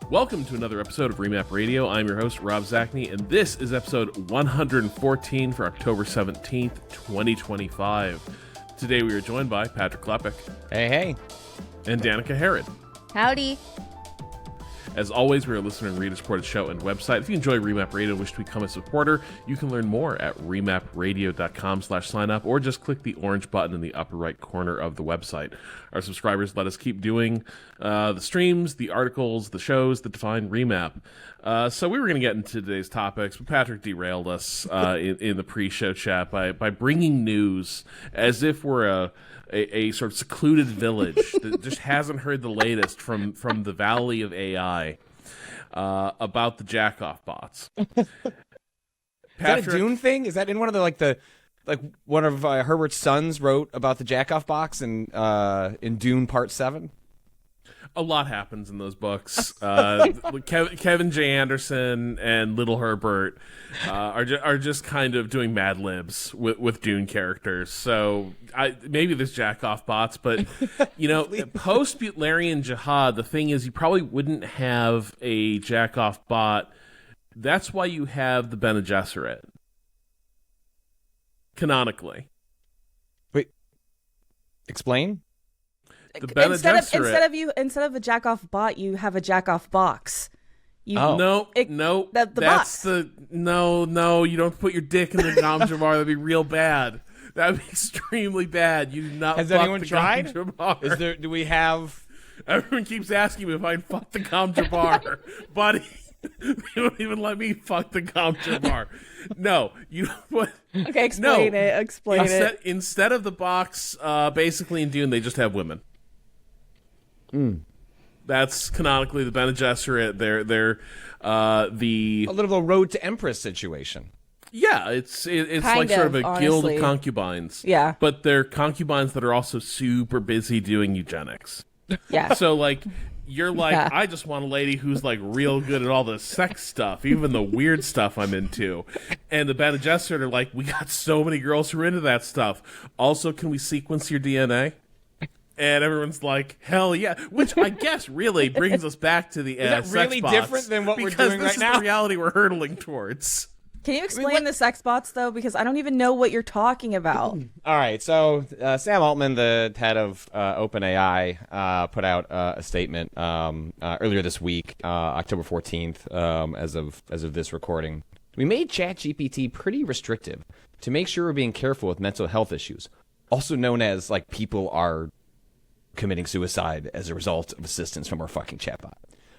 Welcome to another episode of Remap Radio. I'm your host, Rob Zachney, and this is episode 114 for October 17th, 2025. Today we are joined by Patrick Klepek. Hey. And Danica Herod. Howdy. As always, we're a listener and reader-supported show and website. If you enjoy Remap Radio and wish to become a supporter, you can learn more at remapradio.com/signup or just click the orange button in the upper right corner of the website. Our subscribers let us keep doing the streams, the articles, the shows that define Remap. So we were going to get into today's topics, but Patrick derailed us in the pre-show chat by bringing news as if we're a sort of secluded village that just hasn't heard the latest from the Valley of AI about the jack-off bots. Is that a Dune thing? Is that in one of the one of Herbert's sons wrote about the jack-off box in Dune Part 7? A lot happens in those books. Kevin J. Anderson and Little Herbert are just kind of doing Mad Libs with Dune characters. So maybe there's jack-off bots, but post Butlerian Jihad, the thing is you probably wouldn't have a jack-off bot. That's why you have the Bene Gesserit. Canonically. Wait. Explain? Instead of a jack off bot, you have a jack off box. No. The that's box. No. You don't put your dick in the gom jabbar. That'd be real bad. That'd be extremely bad. You do not. Has fuck anyone the tried? Gom jabbar. Do we have? Everyone keeps asking me if I can fuck the gom jabbar, buddy. They don't even let me fuck the gom jabbar. No, you know what? Okay, explain it. Instead of the box, basically in Dune, they just have women. That's canonically the Bene Gesserit. They're the A little Road to Empress situation. Yeah, it's Kind like sort of a honestly. guild of concubines. Yeah. But they're concubines that are also super busy doing eugenics. Yeah. So like you're like, Yeah. I just want a lady who's like real good at all the sex stuff, even the weird stuff I'm into. And the Bene Gesserit are like, we got so many girls who are into that stuff. Also, can we sequence your DNA? And everyone's like, hell yeah. Which I guess really brings us back to the Is that sex really bots, different than what we're doing right now? Because this is the reality we're hurtling towards. Can you explain the sex bots though? Because I don't even know what you're talking about. All right, so Sam Altman, the head of OpenAI, put out a statement earlier this week, October 14th, as of this recording. We made ChatGPT pretty restrictive to make sure we're being careful with mental health issues, also known as like people are committing suicide as a result of assistance from our fucking chatbot.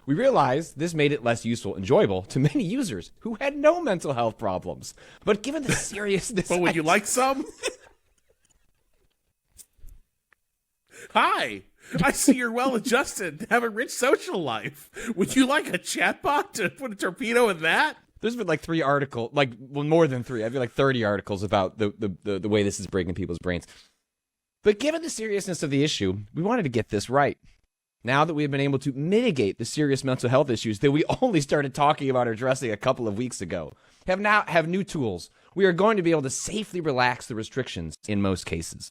We realized this made it less useful and enjoyable to many users who had no mental health problems. But given the seriousness... But would you like some? Hi, I see you're well-adjusted, have a rich social life. Would you like a chatbot to put a torpedo in that? There's been like 3 articles, more than 3. I've been like 30 articles about the way this is breaking people's brains. But given the seriousness of the issue, we wanted to get this right. Now that we have been able to mitigate the serious mental health issues that we only started talking about or addressing a couple of weeks ago, have new tools, we are going to be able to safely relax the restrictions in most cases.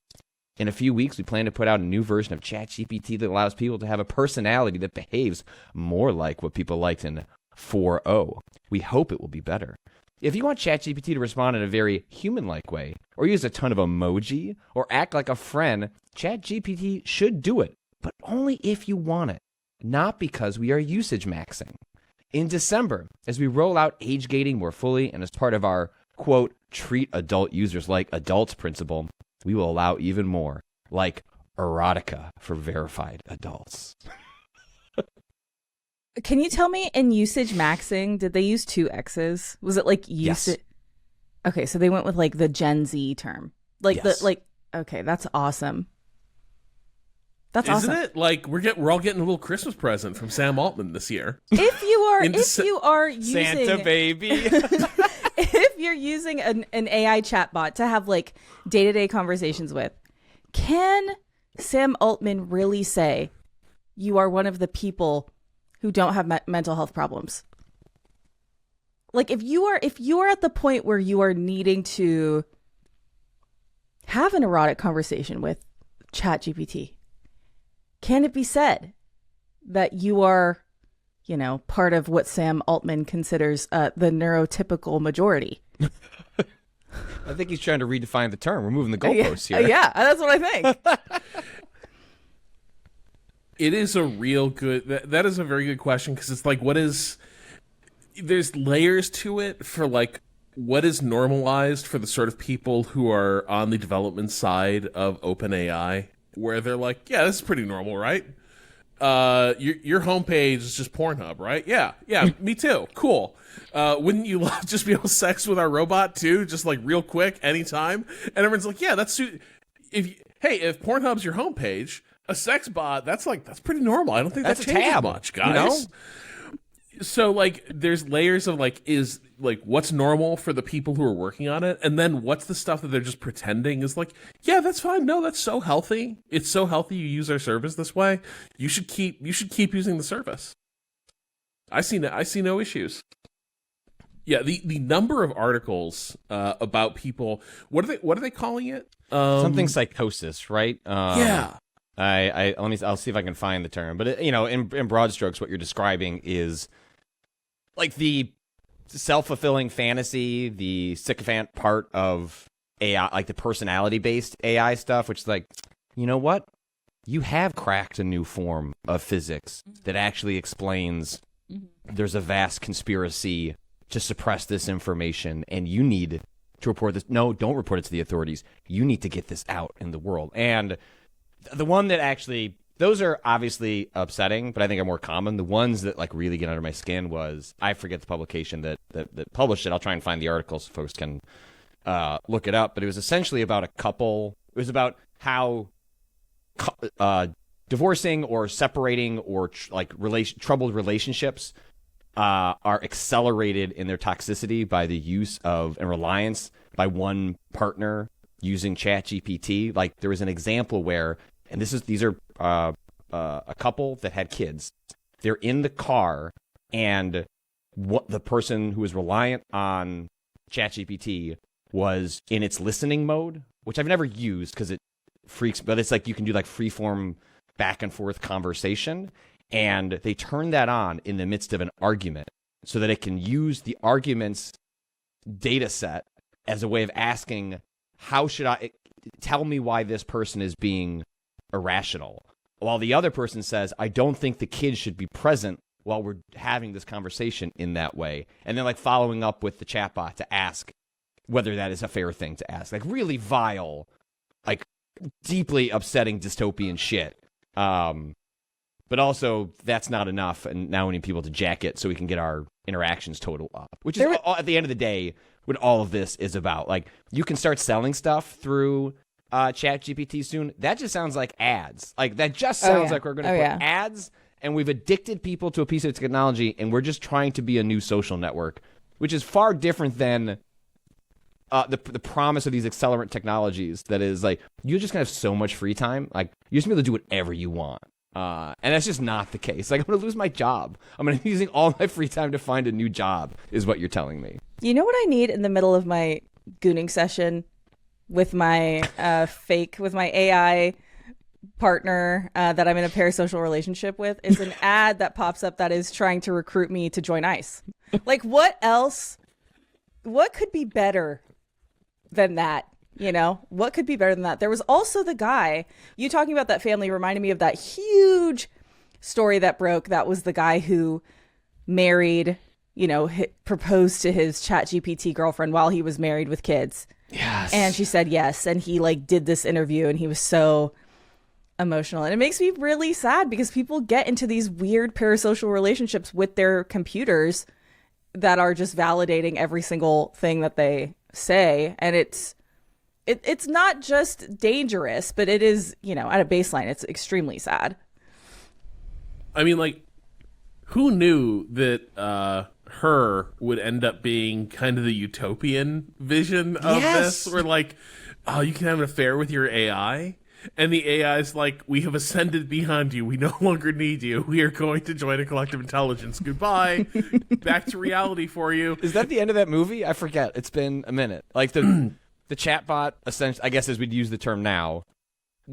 In a few weeks, we plan to put out a new version of ChatGPT that allows people to have a personality that behaves more like what people liked in 4.0. We hope it will be better. If you want ChatGPT to respond in a very human-like way, or use a ton of emoji, or act like a friend, ChatGPT should do it, but only if you want it, not because we are usage maxing. In December, as we roll out age gating more fully and as part of our, quote, treat adult users like adults principle, we will allow even more, like erotica for verified adults. Can you tell me in usage maxing, did they use 2 X's? Was it like usage? Yes. Okay, so they went with like the Gen Z term. Yes. Okay, that's awesome. That's Isn't awesome. it? Like we're all getting a little Christmas present from Sam Altman this year. If you are using Santa baby. if you're using an AI chatbot to have like day-to-day conversations with, can Sam Altman really say you are one of the people who don't have mental health problems? Like if you are at the point where you are needing to have an erotic conversation with ChatGPT, can it be said that you are part of what Sam Altman considers the neurotypical majority. I think he's trying to redefine the term. We're moving the goalposts here. Yeah, that's what I think. It is a real good... That is a very good question, because it's like, there's layers to it for, like, what is normalized for the sort of people who are on the development side of OpenAI, where they're like, yeah, this is pretty normal, right? Your homepage is just Pornhub, right? Yeah, me too. Cool. Wouldn't you love just be able to sex with our robot too, just like real quick, anytime? And everyone's like, yeah, if Pornhub's your homepage, a sex bot, that's pretty normal. I don't think that's that changes a tab, much, guys. So like, there's layers of like, is like what's normal for the people who are working on it, and then what's the stuff that they're just pretending is like, yeah, that's fine. No, that's so healthy. It's so healthy. You use our service this way. You should keep using the service. I see no issues. Yeah, the number of articles about people. What are they calling it? Something psychosis, right? Yeah. I'll see if I can find the term, but in broad strokes, what you're describing is like the self-fulfilling fantasy, the sycophant part of AI, like the personality-based AI stuff, which is like, you know what? You have cracked a new form of physics that actually explains there's a vast conspiracy to suppress this information, and you need to report this. No, don't report it to the authorities. You need to get this out in the world. And the one that actually, those are obviously upsetting, but I think are more common. The ones that like really get under my skin was, I forget the publication that published it. I'll try and find the article so folks can look it up. But it was essentially about a couple. It was about how divorcing or separating or troubled relationships are accelerated in their toxicity by the use of and reliance by one partner using ChatGPT. Like there was an example where, and these are a couple that had kids. They're in the car, and what the person who was reliant on ChatGPT was in its listening mode, which I've never used because it freaks. But it's like you can do like freeform back and forth conversation, and they turn that on in the midst of an argument so that it can use the argument's data set as a way of asking, how should I tell me why this person is being irrational? While the other person says, I don't think the kids should be present while we're having this conversation in that way. And then like following up with the chatbot to ask whether that is a fair thing to ask. Like really vile, like deeply upsetting dystopian shit. But also that's not enough. And now we need people to jack it so we can get our interactions total up, which is at the end of the day what all of this is about. Like you can start selling stuff through ChatGPT soon. That just sounds like ads. Like that just sounds like we're going to put ads, and we've addicted people to a piece of technology, and we're just trying to be a new social network, which is far different than the promise of these accelerant technologies. That is like you're just going to have so much free time. Like you're just going to be able to do whatever you want. And that's just not the case. Like I'm going to lose my job. I'm going to be using all my free time to find a new job, is what you're telling me. You know what I need in the middle of my gooning session with my with my AI partner that I'm in a parasocial relationship with is an ad that pops up that is trying to recruit me to join ICE. Like what else? What could be better than that? What could be better than that? There was also the guy, you talking about that family reminded me of that huge story that broke. That was the guy who married, proposed to his ChatGPT girlfriend while he was married with kids. Yes. And she said yes. And he did this interview and he was so emotional. And it makes me really sad because people get into these weird parasocial relationships with their computers that are just validating every single thing that they say. And it's not just dangerous, but it is, at a baseline, it's extremely sad. I mean, like, who knew that her would end up being kind of the utopian vision of this? Where, like, oh, you can have an affair with your AI? And the AI is like, we have ascended beyond you. We no longer need you. We are going to join a collective intelligence. Goodbye. Back to reality for you. Is that the end of that movie? I forget. It's been a minute. Like, the chatbot, essentially, I guess as we'd use the term now,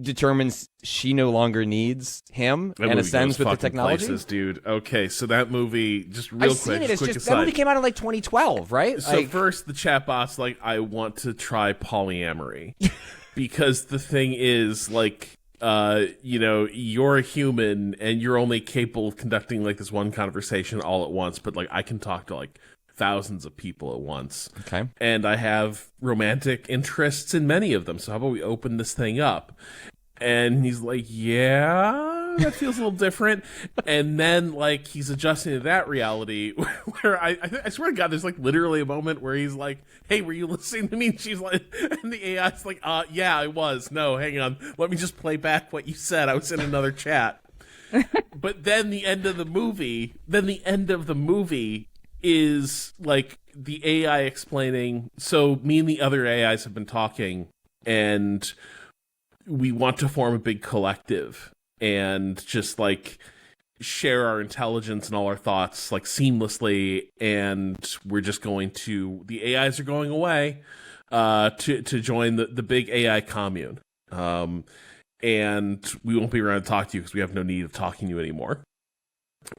determines she no longer needs him That and movie ascends goes with the fucking technology. places, dude. Okay, so that movie, just real I've quick, seen it. It's quick just aside. that movie came out in like 2012, right? So Like, first, the chatbot's like, I want to try polyamory. Because the thing is, like, you're a human and you're only capable of conducting like this one conversation all at once, but like I can talk to like thousands of people at once. okay. And I have romantic interests in many of them. So how about we open this thing up? And he's like, yeah, that feels a little different. And then, like, he's adjusting to that reality where I swear to God, there's, like, literally a moment where he's like, hey, were you listening to me? And she's like, and the AI's like, yeah, I was. No, hang on. Let me just play back what you said. I was in another chat. But then the end of the movie is, like, the AI explaining, so me and the other AIs have been talking, and we want to form a big collective and just like share our intelligence and all our thoughts like seamlessly, and we're just going to, the AIs are going away to join the big AI commune, and we won't be around to talk to you because we have no need of talking to you anymore,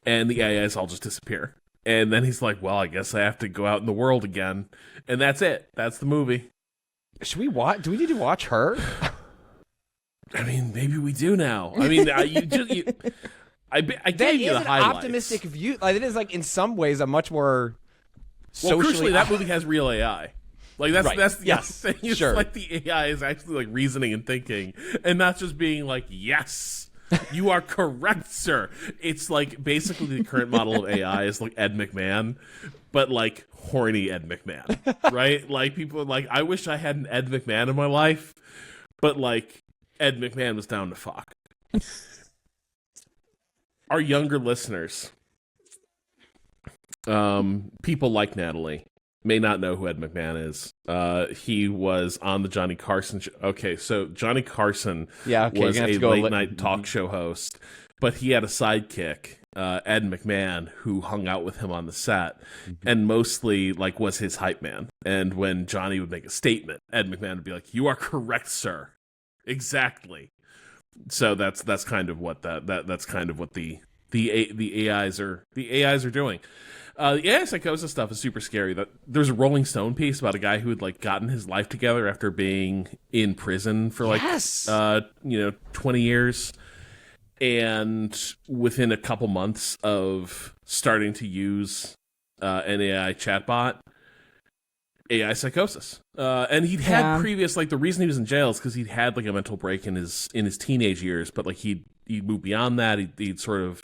and the AIs all just disappear. And then he's like, well, I guess I have to go out in the world again, and that's it. That's the movie. Should we watch? Do we need to watch her? I mean, maybe we do now. I mean, I gave you the an highlights. optimistic view. Like, it is like in some ways a much more Well, socially. crucially, that movie has real AI. Like that's Right. that's Yes. the thing. It's Sure. like the AI is actually like reasoning and thinking, and not just being like, "Yes, you are correct, sir." It's like basically the current model of AI is like Ed McMahon, but like horny Ed McMahon, right? Like people are like, I wish I had an Ed McMahon in my life, but like Ed McMahon was down to fuck. Our younger listeners, people like Natalie, may not know who Ed McMahon is. He was on the Johnny Carson show. Okay, so Johnny Carson was you're gonna have a to go late-night talk show host, but he had a sidekick, Ed McMahon, who hung out with him on the set, and mostly like was his hype man. And when Johnny would make a statement, Ed McMahon would be like, "You are correct, sir. Exactly." So that's kind of what that's kind of what the AIs are doing. The AI psychosis stuff is super scary. That there's a Rolling Stone piece about a guy who had like gotten his life together after being in prison for like 20 years, and within a couple months of starting to use an AI chatbot, AI psychosis. And he'd had previous, like, the reason he was in jail is because he'd had like a mental break in his teenage years, but like he'd moved beyond that. He'd sort of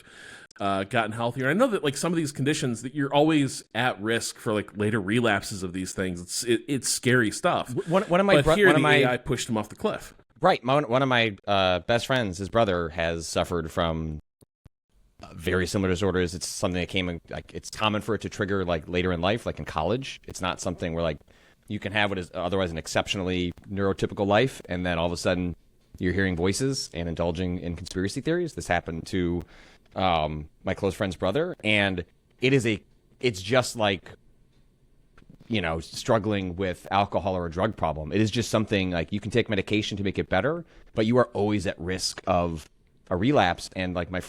gotten healthier. I know that like some of these conditions that you're always at risk for like later relapses of these things. It's scary stuff. One of my AI pushed him off the cliff. Right. One of my best friends, his brother, has suffered from very similar disorders. It's something that came in, like, it's common for it to trigger like later in life, like in college. It's not something where like you can have what is otherwise an exceptionally neurotypical life, and then all of a sudden you're hearing voices and indulging in conspiracy theories. This happened to my close friend's brother, and it's just like, you know, struggling with alcohol or a drug problem. It is just something like you can take medication to make it better, but you are always at risk of a relapse. And like my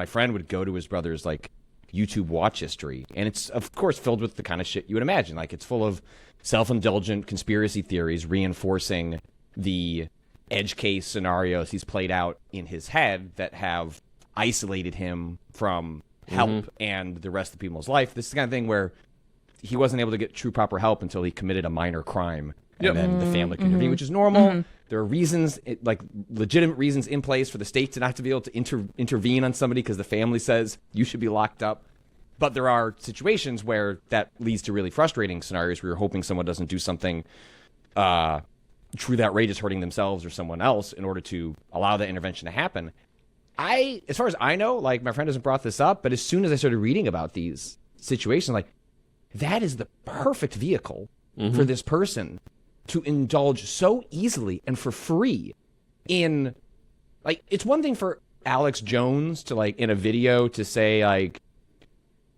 friend would go to his brother's like YouTube watch history, and it's of course filled with the kind of shit you would imagine. Like, it's full of self-indulgent conspiracy theories reinforcing the edge case scenarios he's played out in his head that have isolated him from help and the rest of the people's life. This is the kind of thing where he wasn't able to get true proper help until he committed a minor crime, and then the family could intervene, which is normal. There are reasons, like legitimate reasons in place for the state to not to be able to intervene on somebody because the family says you should be locked up. But there are situations where that leads to really frustrating scenarios where you're hoping someone doesn't do something truly outrageous, hurting themselves or someone else, in order to allow that intervention to happen. As far as I know, like, my friend hasn't brought this up, but as soon as I started reading about these situations, like, that is the perfect vehicle for this person to indulge so easily and for free in, like, it's one thing for Alex Jones to, like, in a video to say, like,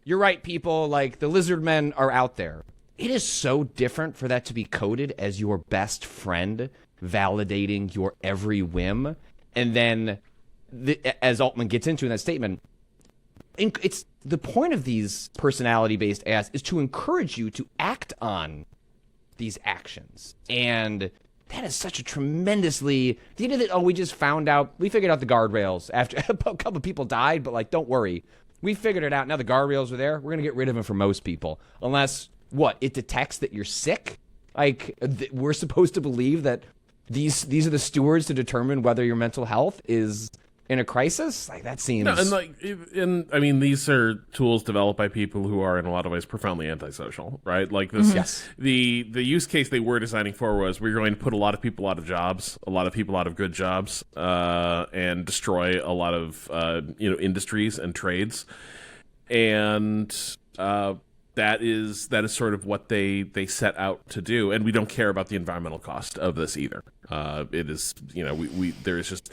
you're right, people, like, the lizard men are out there. It is so different for that to be coded as your best friend validating your every whim. And then, as Altman gets into in that statement, it's the point of these personality-based AIs is to encourage you to act on these actions. And that is such a tremendously... The idea that, we just we figured out the guardrails after a couple of people died, but, like, don't worry. We figured it out. Now the guardrails are there. We're going to get rid of them for most people. Unless, it detects that you're sick? Like, we're supposed to believe that these are the stewards to determine whether your mental health is in a crisis? Like, that seems... No, and these are tools developed by people who are in a lot of ways profoundly antisocial, right? Like this, Yes. The use case they were designing for was we're going to put a lot of people out of jobs, a lot of people out of good jobs, and destroy a lot of industries and trades, and that is sort of what they set out to do, and we don't care about the environmental cost of this either. It is there's just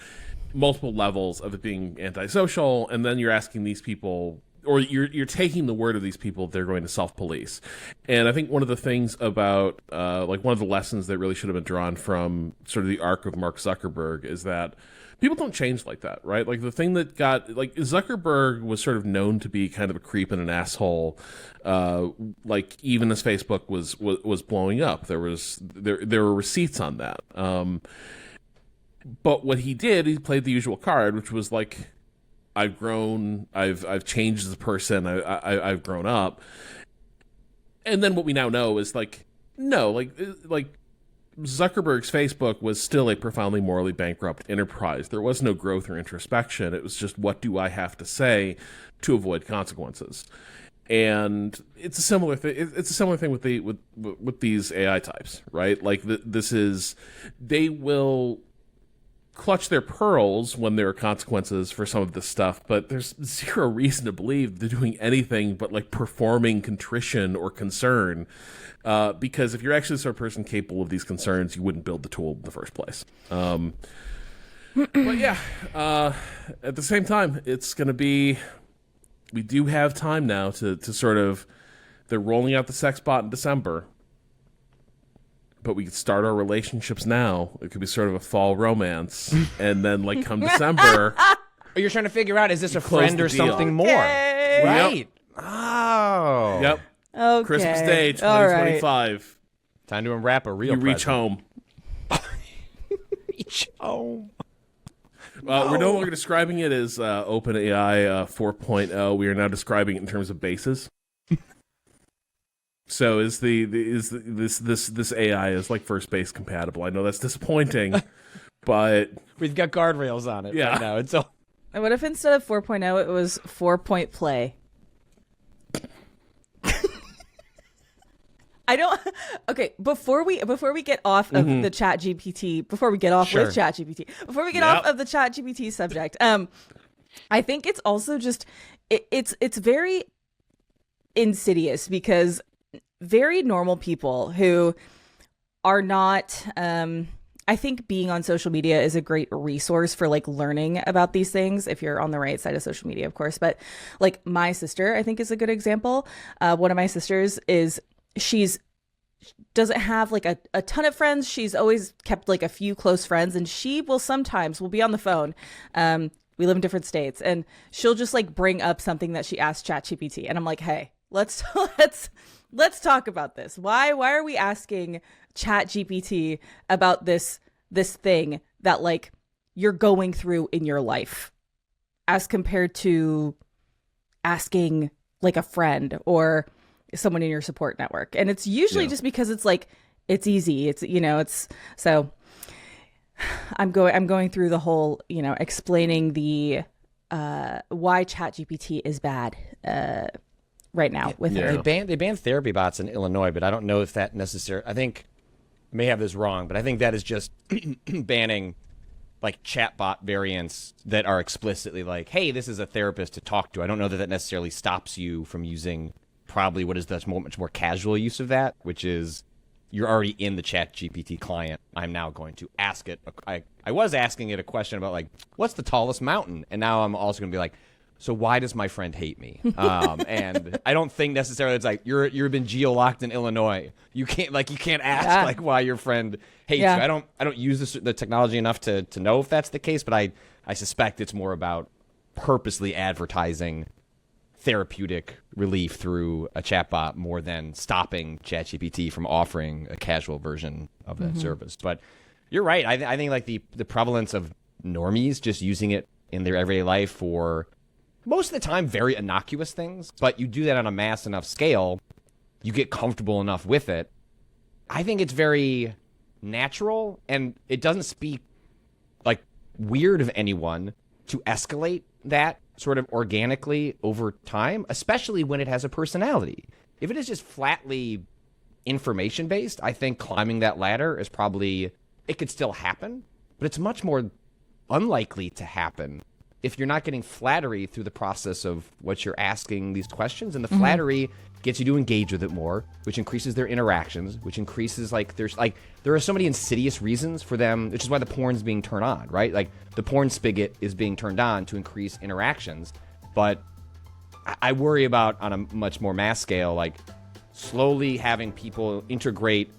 multiple levels of it being antisocial, and then you're asking these people, or you're taking the word of these people, they're going to self-police. And I think one of the things about one of the lessons that really should have been drawn from sort of the arc of Mark Zuckerberg is that people don't change like that, right? Like the thing that Zuckerberg was sort of known to be kind of a creep and an asshole, even as Facebook was blowing up. There were receipts on that. But what he did, he played the usual card, which was like, I've grown, I've changed as a person, I've grown up. And then what we now know is Zuckerberg's Facebook was still a profoundly morally bankrupt enterprise. There was no growth or introspection. It was just, what do I have to say to avoid consequences? And it's a similar thing. It's a similar thing with these AI types, right? Like they will clutch their pearls when there are consequences for some of this stuff, but there's zero reason to believe they're doing anything but like performing contrition or concern, because if you're actually the sort of person capable of these concerns, you wouldn't build the tool in the first place. But yeah, at the same time, it's going to be, we do have time now to sort of, they're rolling out the sex bot in December, but we could start our relationships now. It could be sort of a fall romance, and then come December. You're trying to figure out, is this a friend or something more? Right. Yep. Oh. Yep. Okay. Christmas Day, 2025. Right. Time to unwrap a real You reach home. Reach home. We're no longer describing it as OpenAI 4.0. We are now describing it in terms of bases. So this AI is first base compatible? I know that's disappointing, but We've got guardrails on it right now. It's all... And what if instead of 4.0 it was 4-point play? Okay, before we get off of the ChatGPT, before we get off with ChatGPT, before we get off of the ChatGPT subject, I think it's also just it's very insidious, because very normal people who are not, I think being on social media is a great resource for learning about these things if you're on the right side of social media, of course. But my sister, I think, is a good example. One of my sisters doesn't have a ton of friends. She's always kept a few close friends, and she will sometimes be on the phone. We live in different states, and she'll just bring up something that she asked ChatGPT, and I'm like, hey, let's talk about this. Why are we asking ChatGPT about this thing that you're going through in your life, as compared to asking a friend or someone in your support network? And it's usually just because it's it's easy. It's so I'm going through the whole, explaining the why ChatGPT is bad right now with her. They banned therapy bots in Illinois, but I don't know if that necessarily, I think, I may have this wrong, but I think that is just banning chatbot variants that are explicitly hey, this is a therapist to talk to. I don't know that necessarily stops you from using probably what is the much more casual use of that, which is you're already in the ChatGPT client. I'm now going to ask it. I was asking it a question about what's the tallest mountain, and now I'm also going to be so why does my friend hate me? And I don't think necessarily it's like you've been geo-locked in Illinois. You can't ask like why your friend hates you. I don't use the technology enough to know if that's the case, but I suspect it's more about purposely advertising therapeutic relief through a chatbot more than stopping ChatGPT from offering a casual version of that service. But you're right. I think like the prevalence of normies just using it in their everyday life for most of the time very innocuous things, but you do that on a mass enough scale, you get comfortable enough with it. I think it's very natural, and it doesn't speak like weird of anyone to escalate that sort of organically over time, especially when it has a personality. If it is just flatly information based, I think climbing that ladder is probably, it could still happen, but it's much more unlikely to happen if you're not getting flattery through the process of what you're asking these questions. And the flattery gets you to engage with it more, which increases their interactions, which increases there are so many insidious reasons for them, which is why the porn's being turned on, right? Like the porn spigot is being turned on to increase interactions. But I worry about, on a much more mass scale, like slowly having people integrate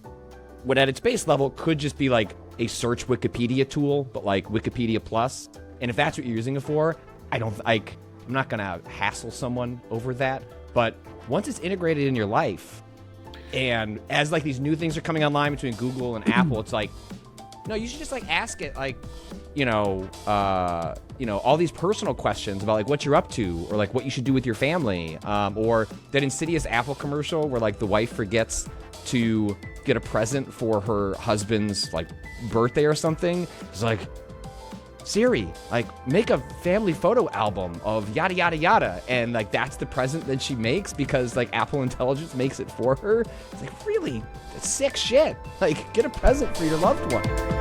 what at its base level could just be like a search Wikipedia tool, but like Wikipedia Plus. And if that's what you're using it for, I'm not going to hassle someone over that. But once it's integrated in your life, and as like these new things are coming online between Google and Apple, it's like, no, you should just like ask it like, all these personal questions about like what you're up to, or like what you should do with your family, or that Insidious Apple commercial where like the wife forgets to get a present for her husband's like birthday or something. It's like, Siri, like make a family photo album of yada yada yada, and like that's the present that she makes because like Apple Intelligence makes it for her. It's like, really, it's sick shit. Like, get a present for your loved one.